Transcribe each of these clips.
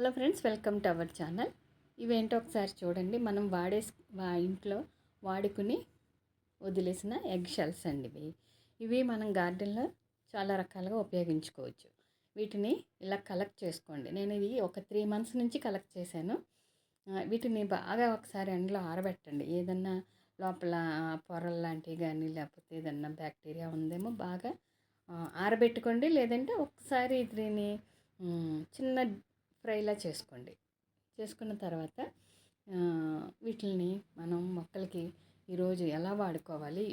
Hello friends, welcome to our channel. ఇవేంటో ఒకసారి చూడండి. మనం ఇంట్లో వాడుకుని వదిలేసిన ఎగ్ షెల్స్ అండి. ఇవి మనం గార్డెన్లో చాలా రకాలుగా ఉపయోగించుకోవచ్చు. వీటిని ఇలా కలెక్ట్ చేసుకోండి. నేను ఇది ఒక 3 మంత్స్ నుంచి కలెక్ట్ చేశాను. వీటిని బాగా ఒకసారి ఎండలో ఆరబెట్టండి. ఏదన్నా లోపల పొరలు లాంటివి కానీ లేకపోతే ఏదన్నా బ్యాక్టీరియా ఉందేమో బాగా ఆరబెట్టుకోండి. లేదంటే ఒకసారి దీన్ని చిన్న ఫ్రైలా చేసుకోండి. చేసుకున్న తర్వాత వీటిని మనం మొక్కలకి ఈరోజు ఎలా వాడుకోవాలి,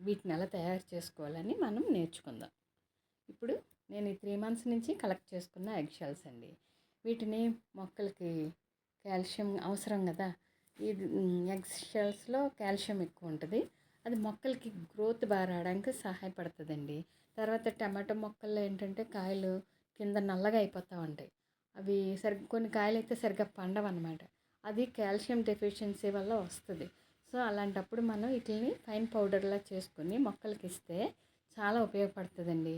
వీటిని ఎలా తయారు చేసుకోవాలని మనం నేర్చుకుందాం. ఇప్పుడు నేను ఈ 3 మంత్స్ నుంచి కలెక్ట్ చేసుకున్న ఎగ్ షెల్స్ అండి. వీటిని మొక్కలకి కాల్షియం అవసరం కదా. ఈ ఎగ్ షెల్స్లో కాల్షియం ఎక్కువ ఉంటుంది. అది మొక్కలకి గ్రోత్ బాగా రావడానికి సహాయపడుతుందండి. తర్వాత టమాటో మొక్కల్లో ఏంటంటే కాయలు కింద నల్లగా అయిపోతూ ఉంటాయి. అవి కొన్ని కాయలు అయితే సరిగ్గా పండవన్నమాట. అది కాల్షియం డెఫిషియన్సీ వల్ల వస్తుంది. సో అలాంటప్పుడు మనం వీటిని ఫైన్ పౌడర్లా చేసుకుని మొక్కలకి ఇస్తే చాలా ఉపయోగపడుతుందండి.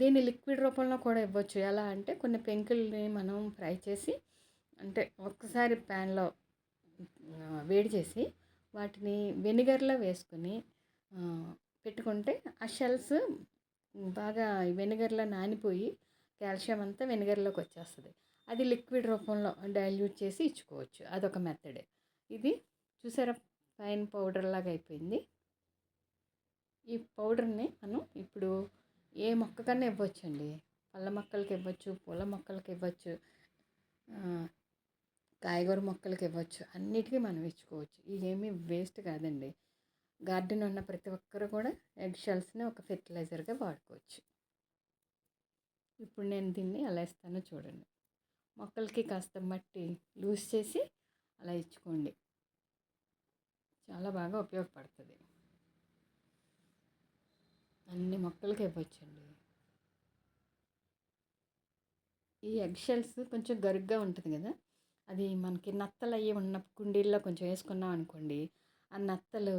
దీన్ని లిక్విడ్ రూపంలో కూడా ఇవ్వచ్చు. ఎలా అంటే కొన్ని పెంకుల్ని మనం ఫ్రై చేసి, అంటే ఒక్కసారి ప్యాన్లో వేడి చేసి వాటిని వెనిగర్లో వేసుకొని పెట్టుకుంటే ఆ షెల్స్ బాగా వెనిగర్లో నానిపోయి కాల్షియం అంతా వెనిగర్లోకి వచ్చేస్తుంది. అది లిక్విడ్ రూపంలో డైల్యూట్ చేసి ఇచ్చుకోవచ్చు. అదొక మెథడే. ఇది చూసారా, ఫైన్ పౌడర్ లాగా అయిపోయింది. ఈ పౌడర్ని మనం ఇప్పుడు ఏ మొక్కకన్నా ఇవ్వచ్చండి. పళ్ళ మొక్కలకి ఇవ్వచ్చు, పూల మొక్కలకి ఇవ్వచ్చు, కాయగూర మొక్కలకి ఇవ్వచ్చు. అన్నిటికీ మనం ఇచ్చుకోవచ్చు. ఇవేమీ వేస్ట్ కాదండి. గార్డెన్ ఉన్న ప్రతి ఒక్కరు కూడా ఎగ్ షెల్స్ని ఒక ఫెర్టిలైజర్గా వాడుకోవచ్చు. ఇప్పుడు నేను దీన్ని ఎలా ఇస్తానో చూడండి. మొక్కలకి కాస్త మట్టి లూజ్ చేసి అలా ఇచ్చుకోండి. చాలా బాగా ఉపయోగపడుతుంది. అన్ని మొక్కలకి ఇవ్వచ్చండి. ఈ ఎగ్ షెల్స్ కొంచెం గరుగ్గా ఉంటుంది కదా, అది మనకి నత్తలు అయ్యి ఉన్న కుండీల్లో కొంచెం వేసుకున్నాం అనుకోండి, ఆ నత్తలు